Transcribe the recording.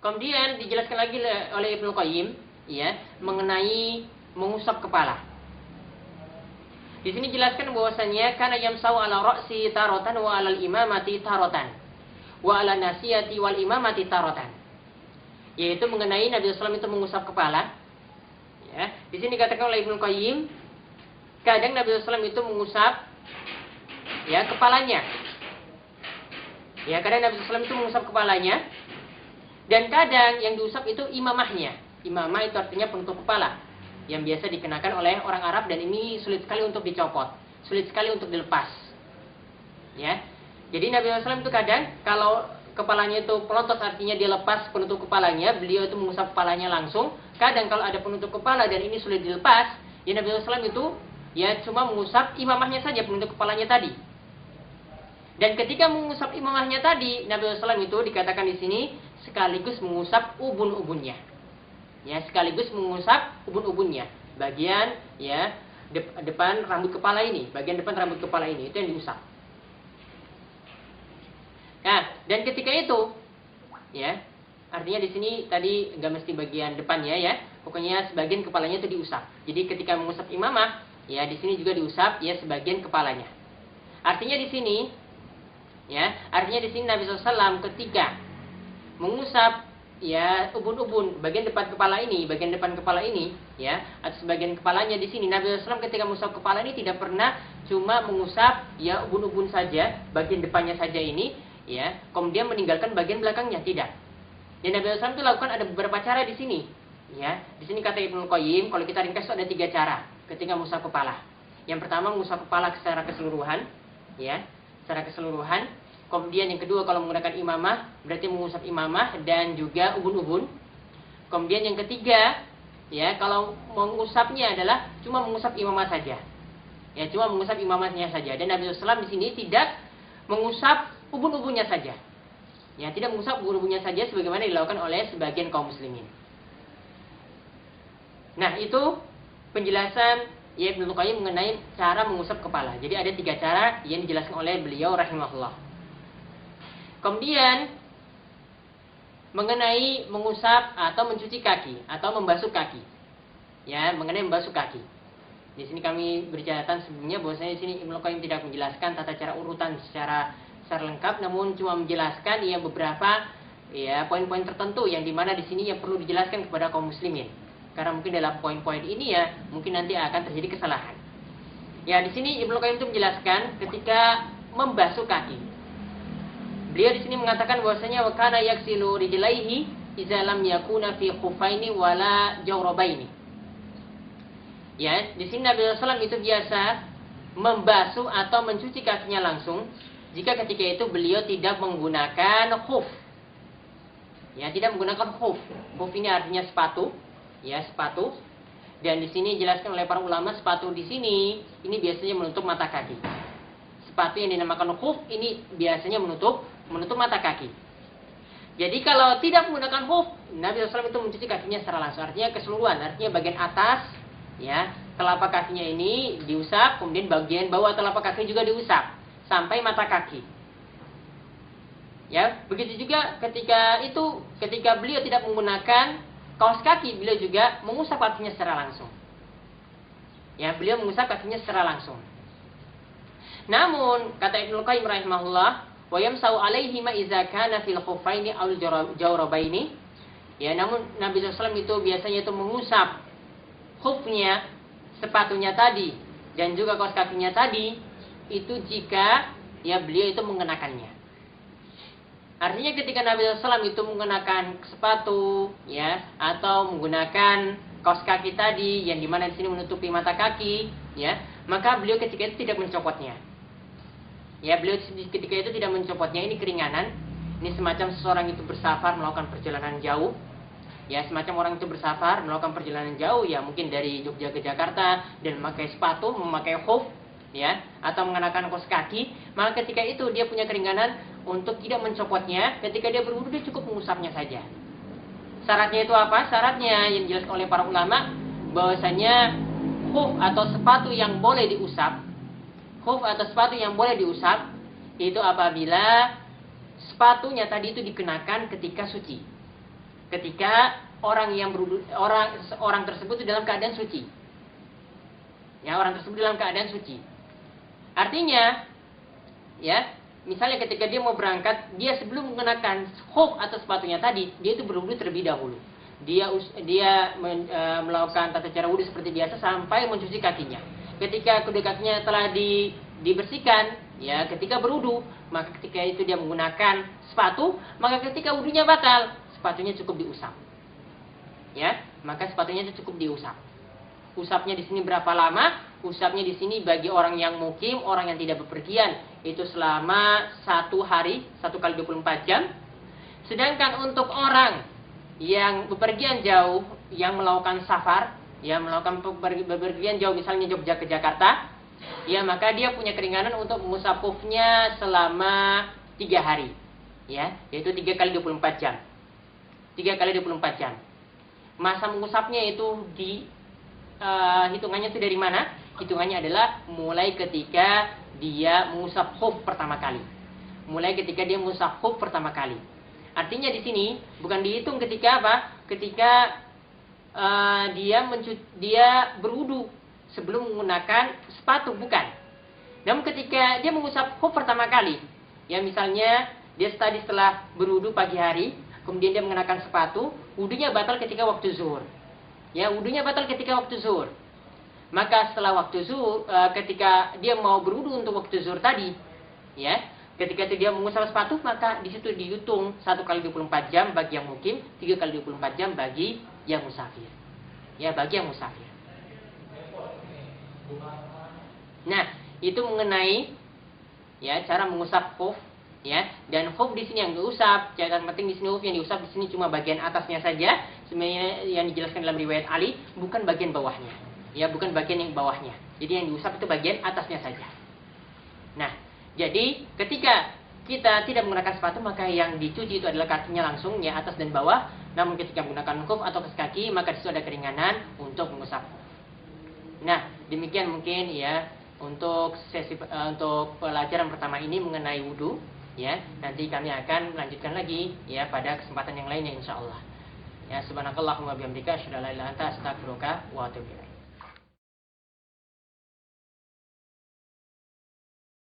Kemudian dijelaskan lagi oleh Ibnu Qayyim, ya, mengenai mengusap kepala. Di sini jelaskan bahwasanya kana yamsau ala ra'si taratan wa alal imamati taratan wa ala nasiyati wal imamati taratan. Yaitu mengenai Nabi SAW itu mengusap kepala. Ya, di sini dikatakan oleh Ibnu Qayyim, kadang Nabi SAW itu mengusap, ya, kepalanya. Ya, kadang Nabi SAW itu mengusap kepalanya, dan kadang yang diusap itu imamahnya. Imamah itu artinya penutup kepala, yang biasa dikenakan oleh orang Arab, dan ini sulit sekali untuk dicopot, sulit sekali untuk dilepas. Ya, jadi Nabi SAW itu kadang kalau kepalanya itu pelontos, artinya dia lepas penutup kepalanya, beliau itu mengusap kepalanya langsung. Kadang kalau ada penutup kepala dan ini sulit dilepas, ya Nabi SAW itu ya cuma mengusap imamahnya saja, penutup kepalanya tadi. Dan ketika mengusap imamahnya tadi, Nabi SAW itu dikatakan di sini sekaligus mengusap ubun-ubunnya. Ya, sekaligus mengusap ubun-ubunnya, bagian ya depan rambut kepala ini, bagian depan rambut kepala ini itu yang diusap. Nah, dan ketika itu, ya, artinya di sini tadi nggak mesti bagian depannya ya, pokoknya sebagian kepalanya itu diusap. Jadi ketika mengusap imamah, ya di sini juga diusap ya sebagian kepalanya. Artinya di sini, ya, artinya di sini Nabi SAW ketika mengusap ya ubun-ubun bagian depan kepala ini, bagian depan kepala ini, ya, atau sebagian kepalanya di sini, Nabi SAW ketika mengusap kepala ini tidak pernah cuma mengusap ya ubun-ubun saja, bagian depannya saja ini, ya, kemudian meninggalkan bagian belakangnya, tidak. Dan Nabi SAW itu lakukan ada beberapa cara di sini, ya. Di sini kata Ibnu Qayyim, kalau kita ringkas itu ada 3 cara ketika mengusap kepala. Yang pertama mengusap kepala secara keseluruhan, ya, secara keseluruhan. Kemudian yang kedua kalau menggunakan imamah berarti mengusap imamah dan juga ubun-ubun. Kemudian yang ketiga, ya, kalau mengusapnya adalah cuma mengusap imamah saja, ya, cuma mengusap imamahnya saja. Dan Nabi SAW di sini tidak mengusap ubun-ubunnya saja, ya, tidak mengusap ubun-ubunnya saja sebagaimana dilakukan oleh sebagian kaum muslimin. Nah, itu penjelasan ya Ibnu Qayyim mengenai cara mengusap kepala. Jadi ada 3 cara yang dijelaskan oleh beliau rahimahullah. Kemudian mengenai mengusap atau mencuci kaki atau membasuh kaki, ya, mengenai membasuh kaki. Di sini kami bercatatan sebelumnya bahwasanya di sini Ibnu Qayyim tidak menjelaskan tata cara urutan secara lengkap, namun cuma menjelaskan ya beberapa ya poin-poin tertentu yang dimana di sini yang perlu dijelaskan kepada kaum muslimin. Karena mungkin dalam poin-poin ini ya mungkin nanti akan terjadi kesalahan. Ya, di sini Ibnu Qayyim itu menjelaskan ketika membasuh kaki. Beliau di sini mengatakan bahwasanya wa kana yaksilu rijlaihi idza lam yakuna fi khuffaini wala jawrabaini. Ya, di sini Nabi SAW itu biasa membasuh atau mencuci kakinya langsung jika ketika itu beliau tidak menggunakan khuf. Ya, tidak menggunakan khuf. Khuf ini artinya sepatu, ya, sepatu. Dan di sini dijelaskan oleh para ulama sepatu di sini ini biasanya menutup mata kaki. Sepatu yang dinamakan khuf ini biasanya menutup mata kaki. Jadi kalau tidak menggunakan khuf, Nabi SAW itu mencuci kakinya secara langsung, artinya keseluruhan, artinya bagian atas, ya, telapak kakinya ini diusap, kemudian bagian bawah telapak kaki juga diusap sampai mata kaki. Ya, begitu juga ketika beliau tidak menggunakan kaos kaki, beliau juga mengusap kakinya secara langsung. Ya, beliau mengusap kakinya secara langsung. Namun kata Ibnu Qayyim rahimahullah, wa yamsau alaihi ma idza kana fil khuffaini aw jawrabaini. Ya, namun Nabi SAW itu biasanya itu mengusap khufnya, sepatunya tadi, dan juga kaos kakinya tadi, itu jika ya beliau itu mengenakannya. Artinya ketika Nabi SAW itu mengenakan sepatu, ya, atau menggunakan kaos kaki tadi, yang dimana di sini menutupi mata kaki, ya, maka beliau ketika itu tidak mencopotnya. Ya, beliau ketika itu tidak mencopotnya, ini keringanan. Ini semacam seseorang itu bersafar melakukan perjalanan jauh. Ya, semacam orang itu bersafar melakukan perjalanan jauh, ya mungkin dari Jogja ke Jakarta dan memakai sepatu, memakai khuf, ya, atau mengenakan kaos kaki, maka ketika itu dia punya keringanan untuk tidak mencopotnya. Ketika dia berwudu dia cukup mengusapnya saja. Syaratnya itu apa? Syaratnya yang dijelaskan oleh para ulama bahwasanya khuf atau sepatu yang boleh diusap, khuf atau sepatu yang boleh diusap itu apabila sepatunya tadi itu dikenakan ketika suci. ketika orang tersebut dalam keadaan suci. Ya, orang tersebut dalam keadaan suci. Artinya, ya, misalnya ketika dia mau berangkat, dia sebelum menggunakan khuf atau sepatunya tadi, dia itu berwudu terlebih dahulu. Dia melakukan tata cara wudu seperti biasa sampai mencuci kakinya. Ketika kedua kakinya telah dibersihkan, ya, ketika berwudu, maka ketika itu dia menggunakan sepatu, maka ketika wudunya batal, sepatunya cukup diusap. Ya, maka sepatunya itu cukup diusap. Usapnya di sini berapa lama? Usapnya di sini bagi orang yang mukim, orang yang tidak bepergian, itu selama 1 hari, 1 kali 24 jam. Sedangkan untuk orang yang bepergian jauh, yang melakukan safar, yang melakukan bepergian jauh, misalnya Jogja ke Jakarta, ya, maka dia punya keringanan untuk mengusap khufnya selama 3 hari, ya, yaitu 3 kali 24 jam. 3 kali 24 jam. Masa mengusapnya itu hitungannya itu dari mana? Hitungannya adalah mulai ketika dia mengusap khuf pertama kali. Mulai ketika dia mengusap khuf pertama kali. Artinya di sini bukan dihitung ketika apa? Ketika dia berwudu sebelum menggunakan sepatu, bukan. Namun ketika dia mengusap khuf pertama kali, ya, misalnya dia tadi setelah berwudu pagi hari, kemudian dia mengenakan sepatu, wudunya batal ketika waktu zuhur. Ya, wudunya batal ketika waktu zuhur. Maka setelah waktu zuhur, ketika dia mau berwudu untuk waktu zuhur tadi, ya, ketika itu dia mengusap sepatu, maka di situ dihitung 1 kali 24 jam bagi yang mukim, 3 kali 24 jam bagi yang musafir. Ya, bagi yang musafir. Nah, itu mengenai, ya, cara mengusap khuf, ya. Dan khuf di sini yang diusap, catatan penting di sini, khuf yang diusap di sini cuma bagian atasnya saja. Sebenarnya yang dijelaskan dalam riwayat Ali bukan bagian bawahnya. Ya, bukan bagian yang bawahnya. Jadi yang diusap itu bagian atasnya saja. Nah, jadi ketika kita tidak menggunakan sepatu, maka yang dicuci itu adalah kakinya langsung, ya, atas dan bawah. Namun ketika menggunakan khuf atau kaos kaki, maka di situ ada keringanan untuk mengusap khuf. Nah, demikian mungkin, ya, untuk untuk pelajaran pertama ini mengenai wudu, ya. Nanti kami akan melanjutkan lagi, ya, pada kesempatan yang lainnya insyaallah. Ya, subhanakallahumma bihamdika asyhadu an la ilaha illa anta astaghfiruka wa atubu ilaik.